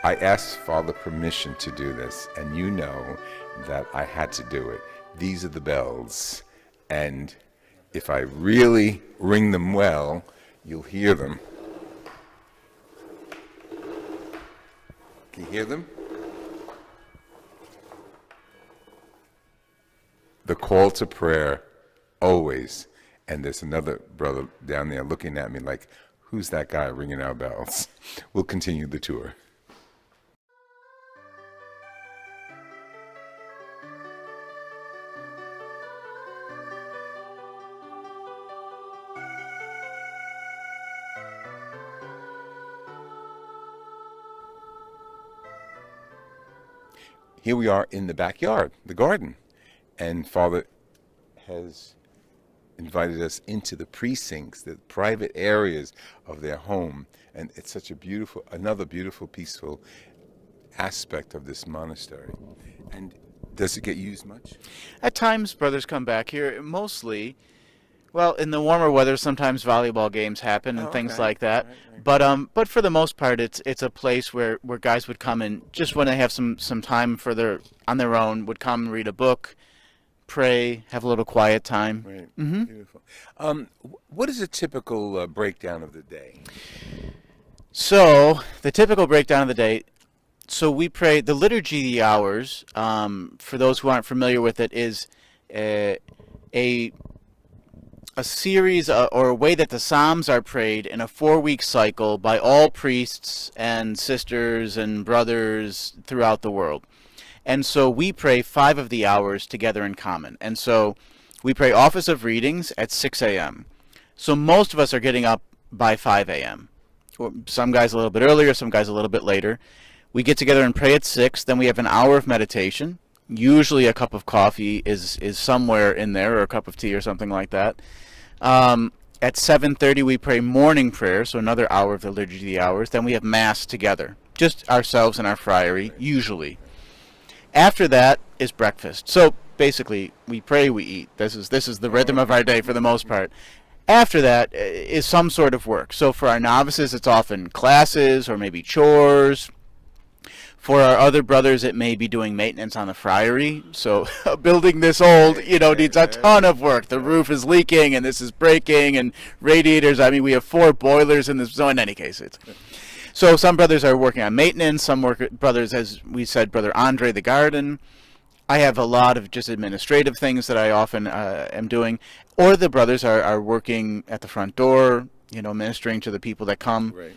I asked Father permission to do this, and you know that I had to do it. These are the bells, and if I really ring them well, you'll hear them. Can you hear them? The call to prayer, always. And there's another brother down there looking at me like, who's that guy ringing our bells? We'll continue the tour. Here we are in the backyard, the garden, and Father has invited us into the precincts, the private areas of their home, and it's such a beautiful, another beautiful, peaceful aspect of this monastery. And does it get used much? At times, brothers come back here, mostly. Well, in the warmer weather, sometimes volleyball games happen and things like that. Right. But for the most part, it's a place where guys would come and just when they have some time on their own, would come and read a book, pray, have a little quiet time. Right. Mm-hmm. Beautiful. What is a typical breakdown of the day? So the typical breakdown of the day. So we pray the liturgy of the hours. For those who aren't familiar with it, is a series or a way that the Psalms are prayed in a 4-week cycle by all priests and sisters and brothers throughout the world. And so we pray 5 of the hours together in common. And so we pray office of readings at 6 a.m. So most of us are getting up by 5 a.m. Some guys a little bit earlier, some guys a little bit later. We get together and pray at 6. Then we have an hour of meditation. Usually a cup of coffee is somewhere in there, or a cup of tea or something like that. At 7:30 we pray morning prayer, so another hour of the liturgy of the hours. Then we have Mass together, just ourselves and our friary, usually. After that is breakfast. So basically, we pray, we eat. This is the rhythm of our day for the most part. After that is some sort of work. So for our novices, it's often classes or maybe chores. For our other brothers, it may be doing maintenance on the friary. So a building this old, needs a ton of work. The roof is leaking, and this is breaking, and radiators. I mean, we have 4 boilers in this. So in any case, so some brothers are working on maintenance. Some brothers, as we said, Brother Andre, the garden. I have a lot of just administrative things that I often am doing. Or the brothers are working at the front door, ministering to the people that come. Right.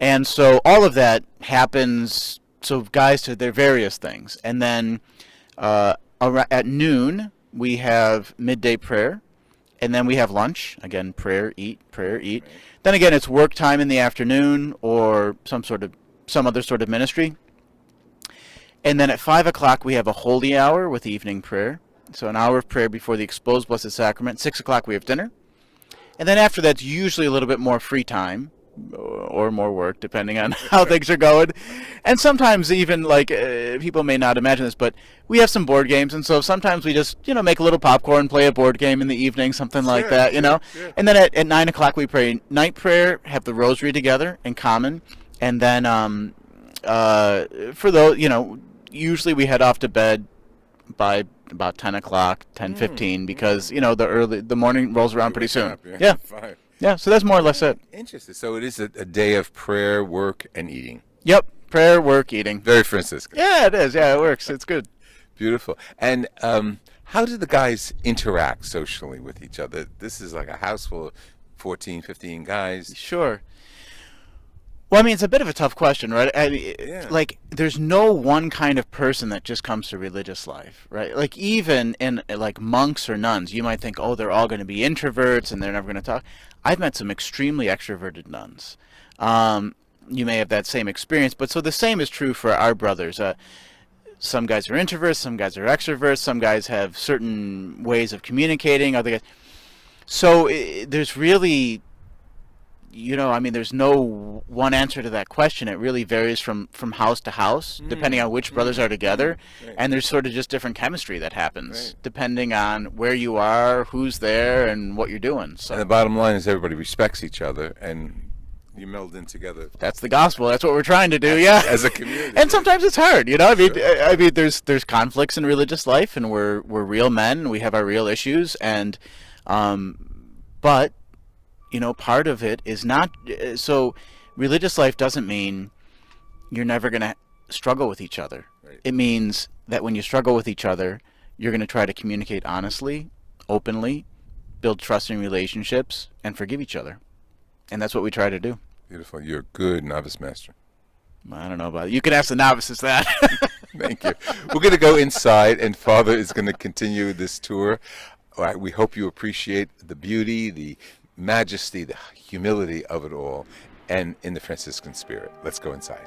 And so all of that happens. So guys do their various things. And then at noon, we have midday prayer. And then we have lunch. Again, prayer, eat, prayer, eat. Right. Then again, it's work time in the afternoon or some other sort of ministry. And then at 5 o'clock, we have a holy hour with evening prayer. So an hour of prayer before the exposed Blessed Sacrament. 6 o'clock, we have dinner. And then after that's usually a little bit more free time. Or more work, depending on how things are going. And sometimes even, people may not imagine this, but we have some board games, and so sometimes we just, make a little popcorn, play a board game in the evening, something like that, Sure. And then at 9 o'clock we pray night prayer, have the rosary together in common, and then for those, usually we head off to bed by about 10 o'clock, 10:15, because, the morning rolls around pretty soon. Up, Yeah. 5. Yeah, so that's more or less it. Interesting. So it is a day of prayer, work, and eating. Yep, prayer, work, eating. Very Franciscan. Yeah, it is. Yeah, it works. It's good. Beautiful. And how do the guys interact socially with each other? This is like a house full of 14, 15 guys. Sure. Well, I mean, it's a bit of a tough question, right? There's no one kind of person that just comes to religious life, right? Like, even in, monks or nuns, you might think, oh, they're all going to be introverts and they're never going to talk. I've met some extremely extroverted nuns. You may have that same experience, but so the same is true for our brothers. Some guys are introverts, some guys are extroverts, some guys have certain ways of communicating, other guys. So there's really... there's no one answer to that question. It really varies from house to house, depending on which brothers are together. Right. And there's sort of just different chemistry that happens, depending on where you are, who's there, and what you're doing. So. And the bottom line is everybody respects each other and You meld in together That's the gospel. That's what we're trying to do. Yeah, as a community. and sometimes it's hard. I mean, Sure. there's conflicts in religious life, and we're real men. We have our real issues, and but part of it is not so. Religious life doesn't mean you're never going to struggle with each other. Right. It means that when you struggle with each other, you're going to try to communicate honestly, openly, build trusting relationships, and forgive each other. And that's what we try to do. Beautiful. You're a good novice master. I don't know about it. You can ask the novices that. Thank you. We're going to go inside, and Father is going to continue this tour. All right, we hope you appreciate the beauty, the majesty, the humility of it all, and in the Franciscan spirit. Let's go inside.